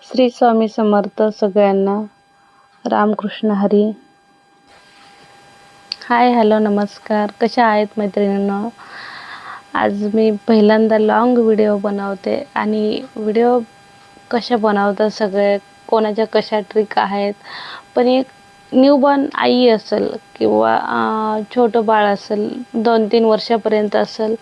श्री स्वामी समर्थ सगळ्यांना. रामकृष्ण हरी. हाय, हॅलो, नमस्कार. कशा आहेत मैत्रिणींनो? आज मी पहिल्यांदा लॉंग व्हिडिओ बनवते आणि व्हिडिओ कशा बनवतात सगळे, कोणाच्या कशा ट्रिक आहेत. पण एक न्यूबॉर्न आई असेल किंवा छोटं बाळ असेल, 2-3 वर्षापर्यंत असेल,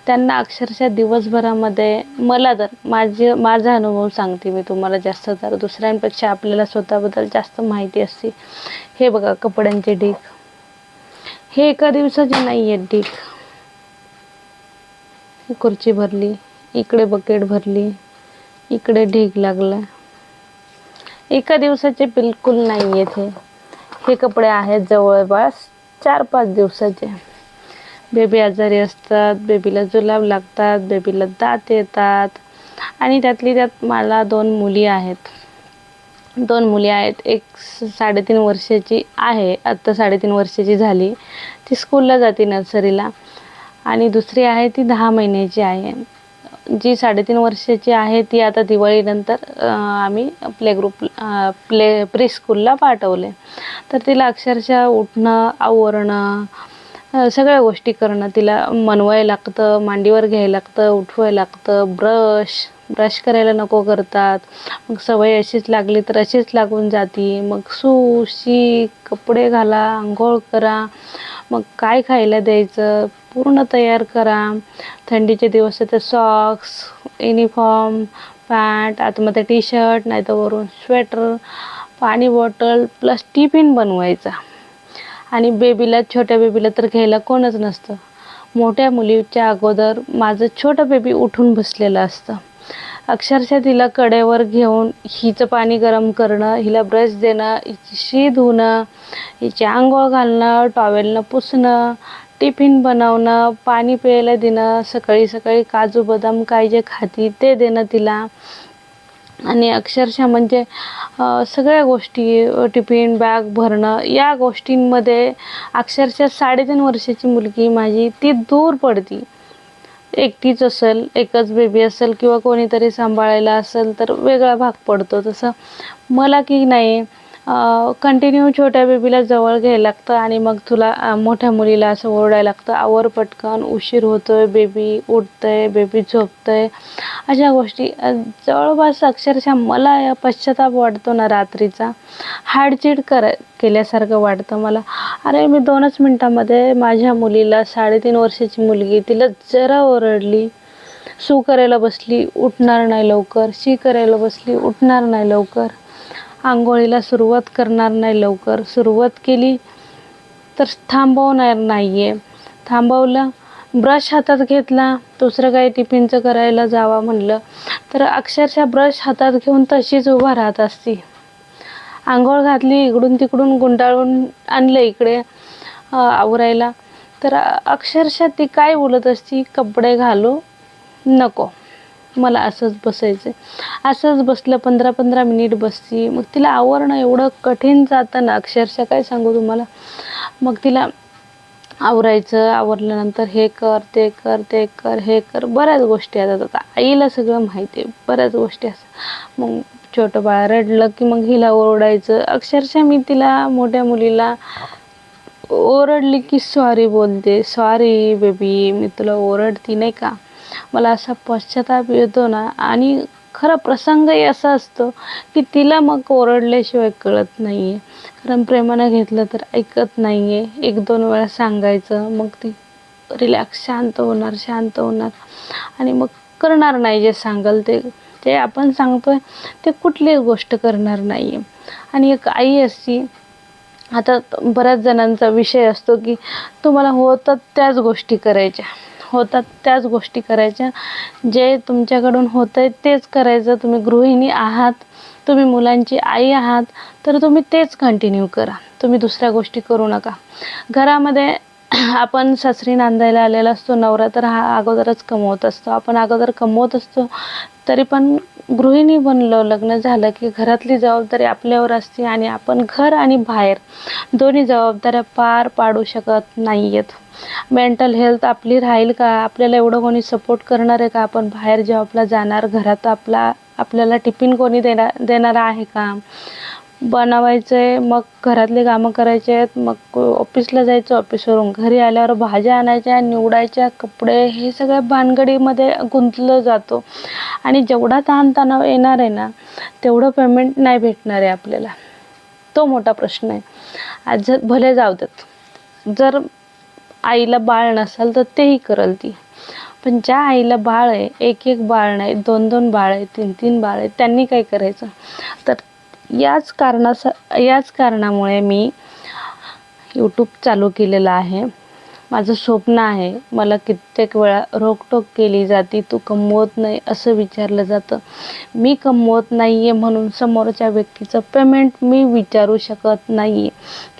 त्यांना अक्षरशः दिवसभरामध्ये मला तर माझा अनुभव सांगते मी तुम्हाला. जास्त तर दुसऱ्यांपेक्षा आपल्याला स्वतःबद्दल जास्त माहिती असते. हे बघा, कपड्यांचे ढीग हे एका दिवसाचे नाही आहेत. ढीग, खुर्ची भरली, इकडे बकेट भरली, इकडे ढीग लागला. एका दिवसाचे बिलकुल नाही आहेत. हे कपडे आहेत जवळपास 4-5 दिवसाचे. बेबी आजारी असतात, बेबीला जुलाब लागतात, बेबीला दात येतात. आणि त्यातली त्यात मला 2 मुली आहेत. 2 मुली आहेत. एक 3.5 वर्षाची आहे, आत्ता 3.5 वर्षाची झाली, ती स्कूलला जाते, नर्सरीला. आणि दुसरी आहे ती 10 महिन्याची आहे. जी 3.5 वर्षाची आहे ती आता दिवाळीनंतर आम्ही प्री स्कूलला पाठवले. तर तिला अक्षरशः उठणं, आवरणं, सगळ्या गोष्टी करणं, तिला मनवायला लागतं, मांडीवर घ्यायला लागतं, उठवायला लागतं. ब्रश करायला नको करतात. मग सवय अशीच लागली तर अशीच लागून जाती. मग शी, कपडे घाला, आंघोळ करा, मग काय खायला द्यायचं, पूर्ण तयार करा. थंडीचे दिवस तर सॉक्स, युनिफॉर्म, पॅन्ट, आतमध्ये टी शर्ट, नाही तर वरून स्वेटर, पाणी बॉटल प्लस टिफिन बनवायचा. आणि छोट्या बेबीला तर घ्यायला कोणच नसतं. मोठ्या मुलीच्या अगोदर माझं छोटं बेबी उठून बसलेलं असतं. अक्षरशः तिला कडेवर घेऊन हिचं पाणी गरम करणं, हिला ब्रश देणं, हिची शी धुणं, हिची आंघोळ घालणं, टॉवेलनं पुसणं, टिफिन बनवणं, पाणी प्यायला देणं, सकाळी सकाळी काजू बदाम काय जे खाती ते देणं तिला. आणि अक्षरशः म्हणजे सगळ्या गोष्टी, टिफिन बॅग भरणं, या गोष्टींमध्ये अक्षरशः 3.5 वर्षाची मुलगी माझी ती दूर पडती. एकटीच असेल, एकच बेबी असेल किंवा कोणीतरी सांभाळायला असेल तर वेगळा भाग पडतो. तसं मला की नाही, कंटिन्यू छोट्या बेबीला जवळ घ्यायला लागतं आणि मग मोठ्या मुलीला असं ओरडायला लागतं, आवर पटकन, उशीर होतोय, बेबी उठतंय, बेबी झोपतंय. अशा गोष्टी जवळपास अक्षरशः मला पश्चाताप वाटतो ना रात्रीचा, हाडचीड केल्यासारखं वाटतं मला. अरे, मी 2च मिनटामध्ये माझ्या मुलीला, 3.5 वर्षाची मुलगी, तिला जरा ओरडली, सू करायला बसली, उठणार नाही लवकर, शी करायला बसली, उठणार नाही लवकर, आंघोळीला सुरुवात करणार नाही लवकर, सुरुवात केली तर थांबवणार नाही आहे, थांबवलं, ब्रश हातात घेतला, दुसरं काही टिफिनचं करायला जावा म्हणलं तर अक्षरशः ब्रश हातात घेऊन तशीच उभा राहत असती. आंघोळ घातली, इकडून तिकडून गुंडाळून आणलं इकडे आवरायला, तर अक्षरशः ती काय बोलत असती, कपडे घालू नको, मला असंच बसायचं. असंच बसलं, 15-15 मिनिट बसती. मग तिला आवरणं एवढं कठीण जातं ना, अक्षरशः काय सांगू तुम्हाला. मग तिला आवरायचं, आवरल्यानंतर हे कर, ते कर, ते कर, हे कर, बऱ्याच गोष्टी येतात. आता आईला सगळं माहिती आहे, बऱ्याच गोष्टी असतात. मग छोटं बाळ रडलं की मग हिला ओरडायचं. अक्षरशः मी तिला, मोठ्या मुलीला ओरडली की सॉरी बोलते, सॉरी बेबी, मी तुला ओरडती नाही का. मला असा पश्चाताप येतो ना. आणि खरा प्रसंगही असा असतो की तिला मग ओरडल्याशिवाय कळत नाही आहे. कारण प्रेमानं घेतलं तर ऐकत नाही आहे. 1-2 वेळा सांगायचं, मग ती रिलॅक्स शांत होणार आणि मग करणार नाही जे सांगाल ते. जे आपण सांगतोय ते कुठलीच गोष्ट करणार नाही आहे. आणि एक आई असती, आता बऱ्याच जणांचा विषय असतो की तुम्हाला होतात त्याच गोष्टी करायच्या, जे तुमच्याकडून होतंय तेच करायचं. तुम्ही गृहिणी आहात, तुम्ही मुलांची आई आहात, तर तुम्ही तेच कंटिन्यू करा. तुम्ही दुसऱ्या गोष्टी करू नका. घरामध्ये आपण सासरी नांदायला आलेला असतो, नवरा तर हा अगोदरच कमवत असतो, आपण अगोदर कमवत असतो. तरी पण गृहिणी बनलो, लग्न झालं की घरातली जबाबदारी आपल्यावर असते आणि आपण घर आणि बाहेर दोन्ही जबाबदाऱ्या पार पाडू शकत नाही आहेत. मेंटल हेल्थ आपली राहील का? आपल्याला एवढं कोणी सपोर्ट करणार आहे का? आपण बाहेर जॉबला जाणार, घरात आपल्याला टिफिन कोणी देणार आहे का, बनवायचं आहे, मग घरातले कामं करायचे आहेत, मग ऑफिसला जायचं, ऑफिसवरून घरी आल्यावर भाज्या आणायच्या, निवडायच्या, कपडे, हे सगळ्या भानगडीमध्ये गुंतलं जातो. आणि जेवढा ताणतणाव येणार आहे ना तेवढं पेमेंट नाही भेटणार आहे आपल्याला. तो मोठा प्रश्न आहे. आज भले जाऊ देत, जर आईला बाळ नसेल तर तेही करल ती, पण ज्या आईला बाळ आहे, एक एक बाळ नाही, 2-2 बाळ आहे, 3-3 बाळ आहे, त्यांनी काय करायचं. तर याच कारणामुळे मी यूट्यूब चालू केलेलं आहे. माझं स्वप्न आहे. मला कित्येक वेळा रोकटोक केली जाते, तू कमवत नाही असं विचारलं जातं. मी कमवत नाही आहे म्हणून समोरच्या व्यक्तीचं पेमेंट मी विचारू शकत नाही आहे,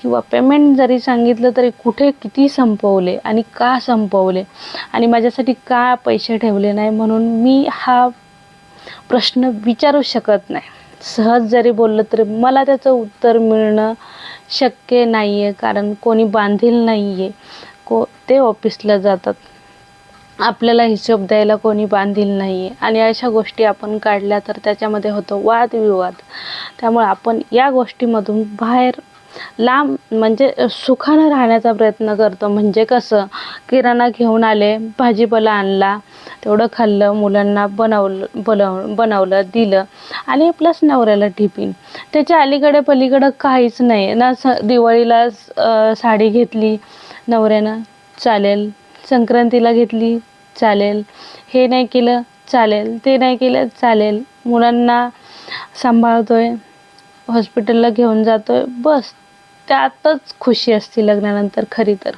किंवा पेमेंट जरी सांगितलं तरी कुठे किती संपवले आणि का संपवले आणि माझ्यासाठी का पैसे ठेवले नाही म्हणून मी हा प्रश्न विचारू शकत नाही. सहज जरी बोललं तरी मला त्याचं उत्तर मिळणं शक्य नाही आहे, कारण कोणी बांधील नाही आहे. ते ऑफिसला जातात, आपल्याला हिशोब द्यायला कोणी बांधील नाही आहे. आणि अशा गोष्टी आपण काढल्या तर त्याच्यामध्ये होतो वादविवाद. त्यामुळे आपण या गोष्टीमधून बाहेर लांब म्हणजे सुखानं राहण्याचा प्रयत्न करतो. म्हणजे कसं, किराणा घेऊन आले, भाजीपाला आणला, तेवढं खाल्लं, मुलांना बनवलं दिलं, आणि प्लस नवऱ्याला टिफिन. त्याच्या अलीकडे पलीकडं काहीच नाही ना. दिवाळीला साडी घेतली नवऱ्यानं, चालेल. संक्रांतीला घेतली, चालेल. हे नाही केलं, चालेल. ते नाही केलं, चालेल. मुलांना सांभाळतोय, हॉस्पिटलला घेऊन जातोय, बस त्यातच खुशी असते लग्नानंतर. खरी तर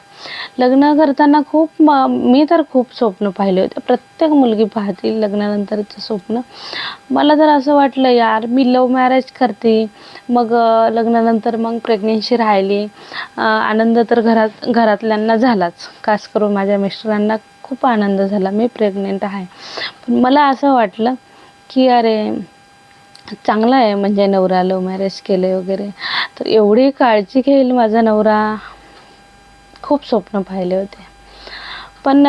लग्न करताना मी तर खूप स्वप्न पाहिले होते. प्रत्येक मुलगी पाहते लग्नानंतरचं स्वप्न. मला तर असं वाटलं, यार मी लव्ह मॅरेज करते, मग लग्नानंतर मग प्रेग्नेन्सी राहिली, आनंद तर घरातल्यांना झालाच, खास करून माझ्या मिस्टरांना खूप आनंद झाला मी प्रेग्नेंट आहे. पण मला असं वाटलं की अरे चांगला आहे, म्हणजे नवरा लव्ह मॅरेज केले वगैरे, तर एवढी काळजी घेईल माझा नवरा, खूप स्वप्न पाहिले होते. पण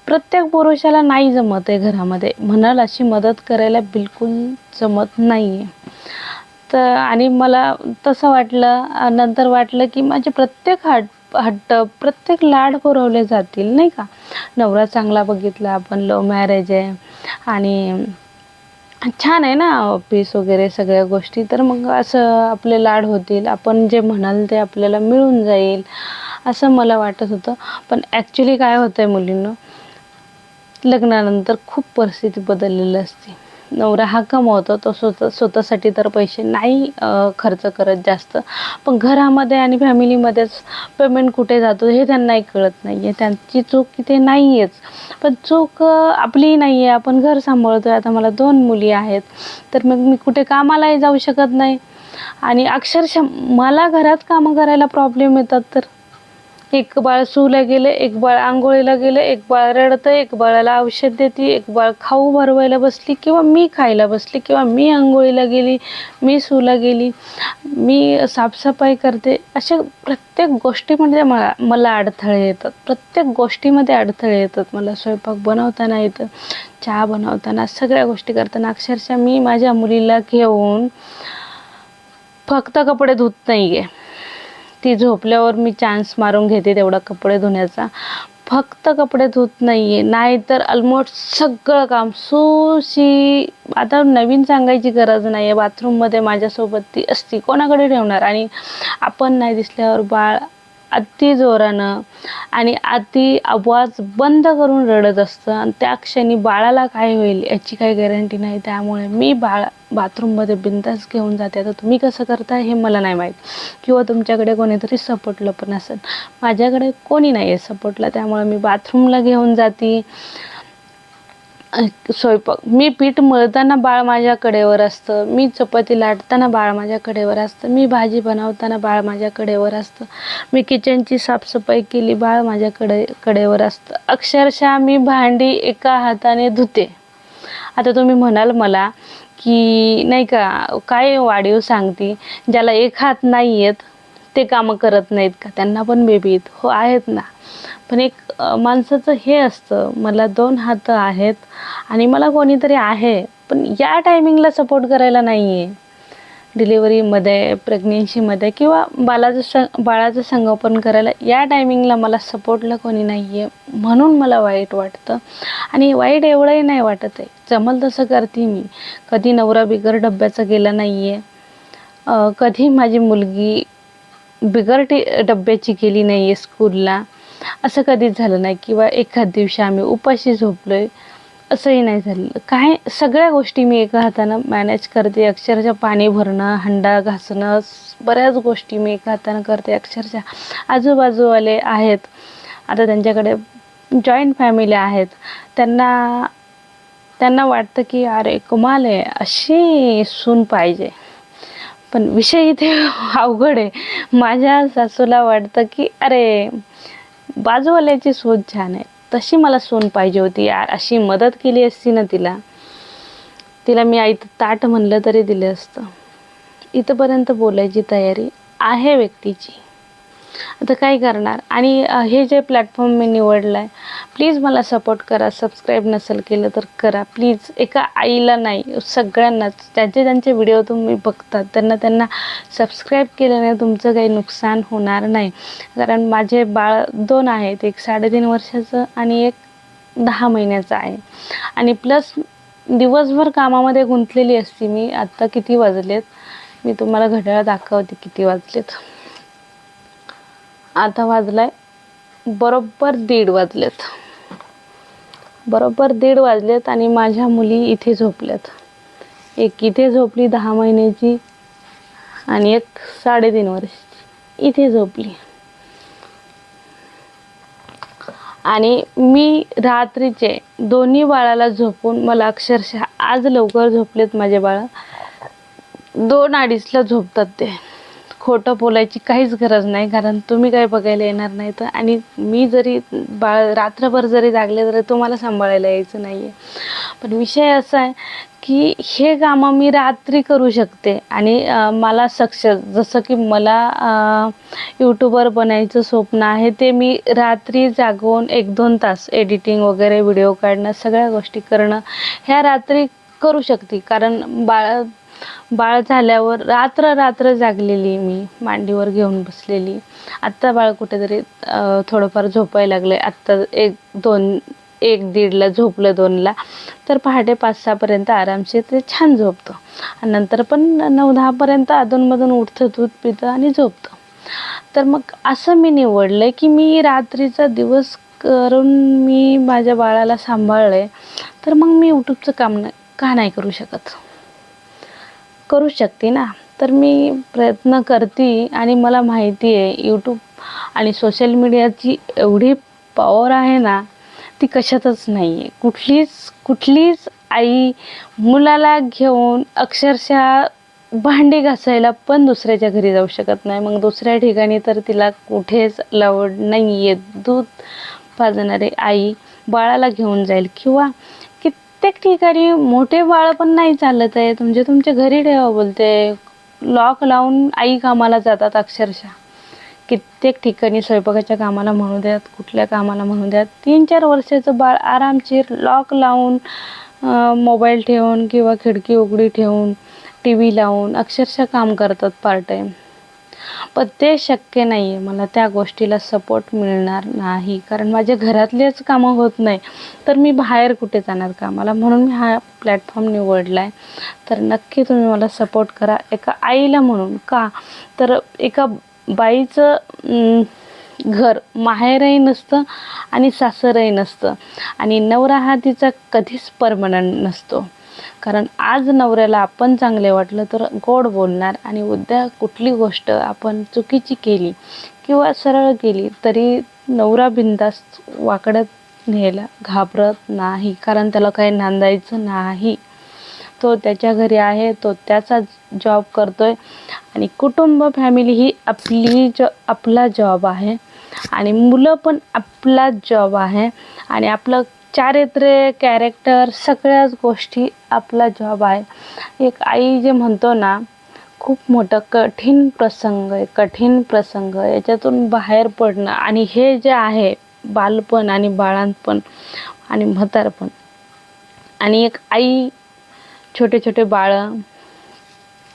प्रत्येक पुरुषाला नाही जमत आहे घरामध्ये, म्हणाल अशी मदत करायला बिलकुल जमत नाही आहे. तर आणि मला तसं वाटलं, नंतर वाटलं की माझे प्रत्येक हट्ट, प्रत्येक लाड पुरवले जातील, नाही का. नवरा चांगला बघितला, आपण लव्ह मॅरेज आहे आणि छान आहे ना ऑफिस वगैरे सगळ्या गोष्टी, तर मग असं आपले लाड होतील, आपण जे म्हणाल ते आपल्याला मिळून जाईल, असं मला वाटत होतं. पण ॲक्च्युली काय होतं आहे मुलींनो, लग्नानंतर खूप परिस्थिती बदललेली असते. नवरा हा कमवतो, तो स्वतःसाठी तर पैसे नाही खर्च करत जास्त, पण घरामध्ये आणि फॅमिलीमध्येच पेमेंट कुठे जातो हे त्यांनाही कळत नाही आहे. त्यांची चूक इथे नाही आहेच, पण चूक आपलीही नाही आहे. आपण घर सांभाळतो आहे. आता मला 2 मुली आहेत, तर मग मी कुठे कामालाही जाऊ शकत नाही. आणि अक्षरशः मला घरात कामं करायला प्रॉब्लेम येतात. तर एक बाळ सूला गेले, एक बाळ आंघोळीला गेले, एक बाळ रडतं, एक बाळाला औषध देते, एक बाळ खाऊ भरवायला बसली, किंवा मी खायला बसली, किंवा मी आंघोळीला गेली, मी सूला गेली, मी साफसफाई करते. अशा प्रत्येक गोष्टीमध्ये मला अडथळे येतात. प्रत्येक गोष्टीमध्ये अडथळे येतात. मला स्वयंपाक बनवताना येतं, चहा बनवताना, सगळ्या गोष्टी करताना. अक्षरशः मी माझ्या मुलीला घेऊन फक्त कपडे धुत नाही आहे, ती झोपल्यावर मी चान्स मारून घेते तेवढा कपडे धुण्याचा. फक्त कपडे धुत नाही आहे, नाहीतर ऑलमोस्ट सगळं काम सुशी. आता नवीन सांगायची गरज नाही आहे, बाथरूममध्ये माझ्यासोबत ती असती, कोणाकडे ठेवणार. आणि आपण नाही दिसल्यावर बाळ अति जोरानं आणि अति आवाज बंद करून रडत असतं, आणि त्या क्षणी बाळाला काय होईल याची काही गॅरंटी नाही. त्यामुळे मी बाथरूममध्ये बिनधास्त घेऊन जाते. आता तुम्ही कसं करताय हे मला नाही माहीत, किंवा तुमच्याकडे कोणीतरी सपोर्टला पण असेल. माझ्याकडे कोणी नाही आहे सपोर्टला, त्यामुळे मी बाथरूमला घेऊन जाते. स्वयंपाक, मी पीठ मळताना बाळ माझ्या कडेवर असतं, मी चपाती लाटताना बाळ माझ्या कडेवर असतं, मी भाजी बनवताना बाळ माझ्या कडेवर असतं, मी किचनची साफसफाई केली बाळ माझ्या कडेवर असतं. अक्षरशः मी भांडी एका हाताने धुते. आता तुम्ही म्हणाल मला की नाही का, काय वाढीव सांगती, ज्याला एक हात नाही आहेत ते कामं करत नाहीत का, त्यांना पण बेबी आहेत. हो आहेत ना, पण एक माणसाचं हे असतं, मला 2 हात आहेत आणि मला कोणीतरी आहे पण या टायमिंगला सपोर्ट करायला नाही आहे. डिलिव्हरीमध्ये, प्रेग्नेन्सीमध्ये किंवा बाळाचं संगोपन करायला या टायमिंगला मला सपोर्टला कोणी नाही आहे, म्हणून मला वाईट वाटतं. आणि वाईट एवढंही नाही वाटत आहे, जमल तसं करते मी. कधी नवरा बिगर डब्याचा गेला नाही आहे, कधी माझी मुलगी बिगर डब्याची गेली नाही आहे स्कूलला, असं कधीच झालं नाही. किंवा एखाद दिवशी आम्ही उपाशी झोपलो आहे, असंही नाही झालेलं. काय सगळ्या गोष्टी मी एका हातानं मॅनेज करते. अक्षरशः पाणी भरणं, हंडा घासणं, बऱ्याच गोष्टी मी एका हातानं करते. अक्षरशः आजूबाजूवाले आहेत, आता त्यांच्याकडे जॉईंट फॅमिली आहेत, त्यांना वाटतं की अरे कमाल आहे, अशी सून पाहिजे. पण विषय इथे अवघड आहे. माझ्या सासूला वाटतं की अरे बाजूवाल्याची सून छान आहे, तशी मला सून पाहिजे होती यार, अशी मदत केली असती ना तिला मी आई ताट म्हणलं तरी दिलं असतं. इथंपर्यंत बोलायची तयारी आहे व्यक्तीची. आता काय करणार. आणि हे जे प्लॅटफॉर्म मी निवडला आहे, प्लीज मला सपोर्ट करा. सबस्क्राईब नसेल केलं तर करा प्लीज. एका आईला नाही, सगळ्यांनाच, ज्यांचे व्हिडिओ तुम्ही बघतात त्यांना सबस्क्राईब केल्याने तुमचं काही नुकसान होणार नाही. कारण माझे बाळ 2 आहेत, एक 3.5 वर्षाचं आणि एक 10 महिन्याचं आहे. आणि प्लस दिवसभर कामामध्ये गुंतलेली असते मी. आत्ता किती वाजलेत, मी तुम्हाला घड्याळ दाखवते किती वाजलेत. आता वाजलाय बरोबर 1:30 वाजलेत. बरोबर 1:30 वाजलेत आणि माझ्या मुली इथे झोपल्यात. एक इथे झोपली 10 महिन्याची आणि एक 3.5 वर्षाची इथे झोपली. आणि मी रात्रीचे दोन्ही बाळाला झोपून, मला अक्षरशः आज लवकर झोपलेत माझे बाळ. 2-2:30ला झोपतात ते. खोटं बोलायची काहीच गरज नाही, कारण तुम्ही काही बघायला येणार नाही तर. आणि मी जरी रात्रभर जरी जागले तरी तुम्हाला सांभाळायला यायचं नाही आहे. पण विषय असा आहे की हे कामं मी रात्री करू शकते. आणि मला सक्सेस, जसं की मला यूट्यूबर बनायचं स्वप्न आहे, ते मी रात्री जागवून 1-2 तास एडिटिंग वगैरे, व्हिडिओ काढणं, सगळ्या गोष्टी करणं ह्या रात्री करू शकते. कारण बाळ झाल्यावर रात्र जागलेली मी, मांडीवर घेऊन बसलेली. आत्ता बाळ कुठेतरी थोडंफार झोपायला लागलं आहे. आत्ता 1-1:30ला झोपलं, 2ला, तर पहाटे 5-6 पर्यंत आरामशीर ते छान झोपतं. आणि नंतर पण 9-10 पर्यंत अधूनमधून उठतं, दूध पितं आणि झोपतं. तर मग असं मी निवडलं आहे की मी रात्रीचा दिवस करून मी माझ्या बाळाला सांभाळलं आहे, तर मग मी यूट्यूबचं काम का नाही करू शकत. करू शकते ना. तर मी प्रयत्न करते. आणि मला माहिती आहे यूट्यूब आणि सोशल मीडियाची एवढी पॉवर आहे ना, ती कशातच नाही आहे. कुठलीच आई मुलाला घेऊन अक्षरशः भांडी घासायला पण दुसऱ्याच्या घरी जाऊ शकत नाही. मग दुसऱ्या ठिकाणी तर तिला कुठेच अलाउड नाही आहे. दूध पाजणारी आई बाळाला घेऊन जाईल. किंवा कित्येक ठिकाणी मोठे बाळ पण नाही चालत आहे, तुमच्या घरी ठेवा बोलते. लॉक लावून आई कामाला जातात अक्षरशः. कित्येक ठिकाणी स्वयंपाकाच्या कामाला म्हणू द्यात, कुठल्या कामाला म्हणू द्यात, 3-4 वर्षाचं बाळ आरामशीर लॉक लावून, मोबाईल ठेवून किंवा खिडकी उघडी ठेवून, TV लावून अक्षरशः काम करतात पार्ट टाईम. पण ते शक्य नाही आहे. मला त्या गोष्टीला सपोर्ट मिळणार नाही, कारण माझ्या घरातलेच कामं होत नाही, तर मी बाहेर कुठे जाणार कामाला. म्हणून मी हा प्लॅटफॉर्म निवडला आहे. तर नक्की तुम्ही मला सपोर्ट करा, एका आईला म्हणून. का तर एका बाईचं घर माहेरही नसतं आणि सासरही नसतं. आणि नवरा हा तिचा कधीच परमनंट नसतो. कारण आज नवऱ्याला आपण चांगले वाटलं तर गोड बोलणार, आणि उद्या कुठली गोष्ट आपण चुकीची केली किंवा सरळ केली तरी नवरा बिनधास्त वाकडत न्यायला घाबरत नाही. कारण त्याला काही नांदायचं नाही. तो त्याच्या घरी आहे, तो त्याचा जॉब करतोय. आणि कुटुंब, फॅमिली ही आपला जॉब आहे. आणि मुलं पण आपला जॉब आहे. आणि आपलं चारित्र्य, कॅरेक्टर, सगळ्याच गोष्टी आपला जॉब आहे. एक आई जे म्हणतो ना, खूप मोठा कठीण प्रसंग याच्यातून बाहेर पडणं. आणि हे जे आहे बालपण आणि बाळंतपण आणि म्हातारपण, आणि एक आई छोटे छोटे बाळ,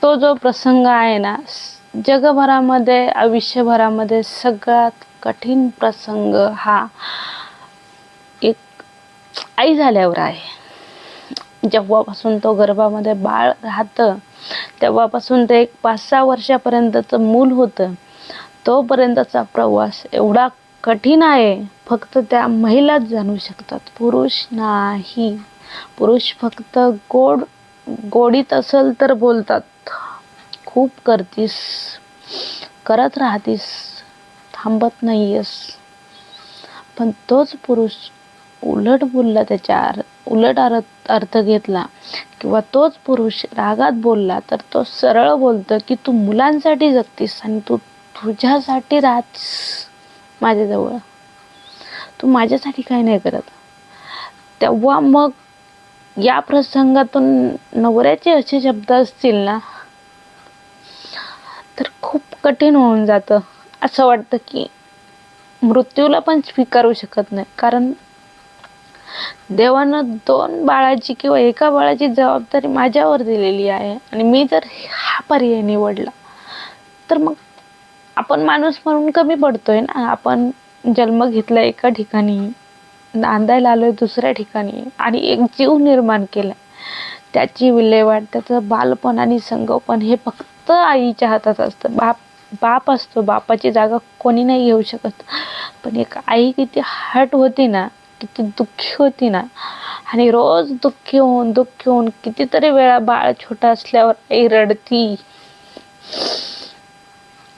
तो जो प्रसंग आहे ना, जगभरामध्ये आयुष्यभरामध्ये सगळ्यात कठीण प्रसंग हा एक आई झाल्यावर आहे. जेव्हापासून तो गर्भामध्ये बाळ राहतं तेव्हापासून ते एक 5-6 वर्षापर्यंतचं मूल होतं, तोपर्यंतचा प्रवास एवढा कठीण आहे, फक्त त्या महिलाच जाणू शकतात, पुरुष नाही. पुरुष फक्त गोडीत असेल तर बोलतात, खूप करतीस, करत राहतीस, थांबत नाहीयेस. पण तोच पुरुष उलट बोलला, त्याच्या उलट अर्थ घेतला, किंवा तोच पुरुष रागात बोलला, तर तो सरळ बोलतो की तू मुलांसाठी जगतीस आणि तू तुझ्यासाठी राहतीस माझ्याजवळ, तू माझ्यासाठी काही नाही करत. तेव्हा मग या प्रसंगातून नवऱ्याचे असे शब्द असतील ना, तर खूप कठीण होऊन जातं. असं वाटतं की मृत्यूला पण स्वीकारू शकत नाही, कारण देवानं 2 बाळाची किंवा एका बाळाची जबाबदारी माझ्यावर दिलेली आहे, आणि मी जर हा पर्याय निवडला तर मग आपण माणूस म्हणून कमी पडतोय ना. आपण जन्म घेतला एका ठिकाणी, नांदायला आलोय दुसऱ्या ठिकाणी, आणि एक जीव निर्माण केलाय. त्याची विल्हेवाट, त्याचं बालपण आणि संगोपन हे फक्त आईच्या हातात असतं. बाप असतो, बापाची जागा कोणी नाही घेऊ शकत. पण एक आई किती हर्ट होती ना, किती दुःखी होती ना, आणि रोज दुःखी होऊन कितीतरी वेळा बाळ छोटा असल्यावर आई रडती,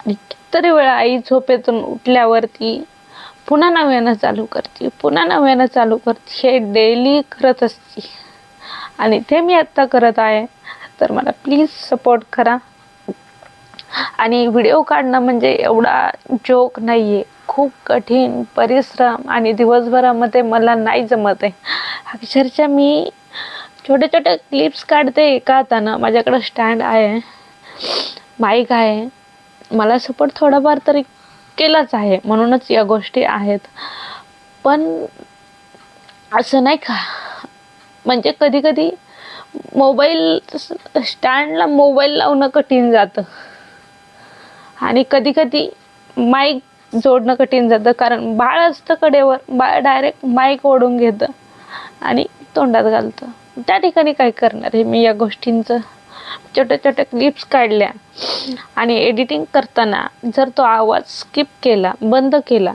आणि कितीतरी वेळा आई झोपेतून उठल्यावरती पुन्हा नव्यानं चालू करते. हे डेली करत असते, आणि ते मी आत्ता करत आहे. तर मला प्लीज सपोर्ट करा. आणि व्हिडिओ काढणं म्हणजे एवढा जोक नाहीये, खूप कठीण परिश्रम, आणि दिवसभरामध्ये मला नाही जमत आहे. अक्षरशः मी छोटे छोटे क्लिप्स काढते एका हातानं. माझ्याकडं स्टँड आहे, माईक आहे, मला सपोर्ट थोडाफार तरी केलाच आहे, म्हणूनच या गोष्टी आहेत. पण असं नाही का, म्हणजे कधी कधी मोबाईल स्टँडला मोबाईल लावणं कठीण जातं, आणि कधी कधी माईक जोडणं कठीण जातं, कारण बाळ असतं कडेवर, बाळ डायरेक्ट माईक ओढून घेतं आणि तोंडात घालतं. त्या ठिकाणी काय करणार आहे मी? या गोष्टींचं छोट्या छोट्या क्लिप्स काढल्या, आणि एडिटिंग करताना जर तो आवाज स्किप केला, बंद केला,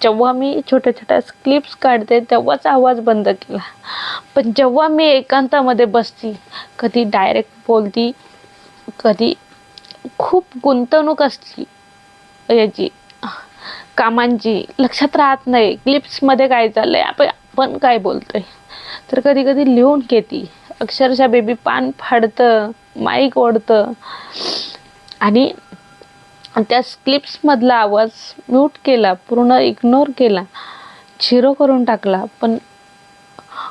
जेव्हा मी छोट्या छोट्या क्लिप्स काढते तेव्हाच आवाज बंद केला. पण जेव्हा मी एकांतामध्ये बसती, कधी डायरेक्ट बोलती, कधी खूप गुंतवणूक असते याची, कामांची, लक्षात राहत नाही क्लिप्समध्ये काय चाललंय, आपण काय बोलतोय. तर कधी कधी लिहून घेते. अक्षरशः बेबी पान फाडतं, माईक ओढतं, आणि त्या क्लिप्समधला आवाज म्यूट केला, पूर्ण इग्नोर केला, झिरो करून टाकला. पण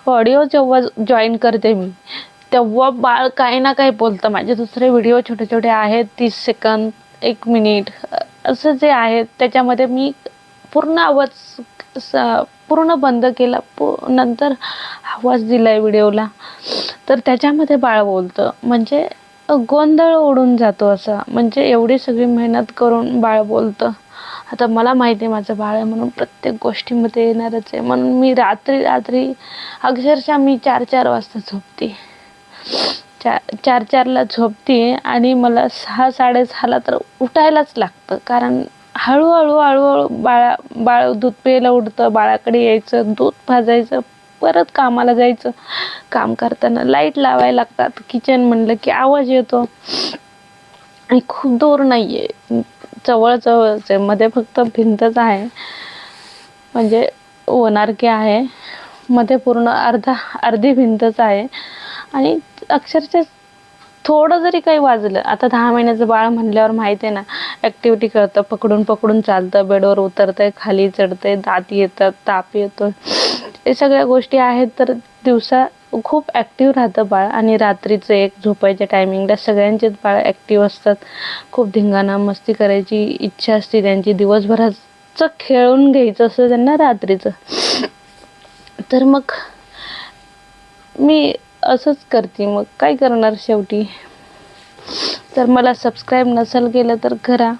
ऑडिओ जेव्हा जॉईन करते मी, तेव्हा बाळ काही ना काही बोलतं. माझे दुसरे व्हिडिओ छोटे छोटे आहेत, 30 सेकंद, 1 मिनिट असं जे आहेत, त्याच्यामध्ये मी पूर्ण आवाज पूर्ण बंद केला, नंतर आवाज दिलाय व्हिडिओला, तर त्याच्यामध्ये बाळ बोलतं. म्हणजे गोंधळ उडून जातो असा. म्हणजे एवढी सगळी मेहनत करून बाळ बोलतं. आता मला माहिती आहे माझं बाळ आहे म्हणून प्रत्येक गोष्टीमध्ये येणारच आहे, म्हणून मी रात्री अक्षरशः मी 4-4 वाजता झोपते. 4-4ला झोपते, आणि मला 6-6:30ला तर उठायलाच लागतं, कारण हळूहळू बाळ दूध प्यायला उठतं, बाळाकडे यायचं, दूध पाजायचं, परत कामाला जायचं. काम करताना लाईट लावायला लागतात, किचन म्हणलं की आवाज येतो, आणि खूप दूर नाही आहे, जवळच आहे, मध्ये फक्त भिंतच आहे, म्हणजे वनारकी आहे, मध्ये पूर्ण अर्धी भिंतच आहे. आणि अक्षरशः थोडं जरी काही वाजलं, आता 10 महिन्याचं बाळ म्हणल्यावर माहिती आहे ना, ॲक्टिव्हिटी करतं, पकडून चालतं, बेडवर उतरतंय, खाली चढतंय, दात येतात, ताप येतो, हे सगळ्या गोष्टी आहेत. तर दिवसा खूप ॲक्टिव्ह राहतं बाळ, आणि रात्रीचं एक झोपायच्या टायमिंगला सगळ्यांचेच बाळ ॲक्टिव्ह असतात. खूप धिंगाणा मस्ती करायची इच्छा असते त्यांची, दिवसभराचं खेळून घ्यायचं असतं त्यांना रात्रीचं. तर मग मी असंच करते, मग काय करणार शेवटी. तर मला सबस्क्राईब नसेल केलं तर करा.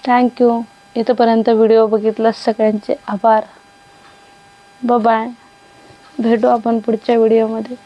थँक्यू. इथंपर्यंत व्हिडिओ बघितला सगळ्यांचे आभार. बाय. भेटू आपण पुढच्या व्हिडिओमध्ये.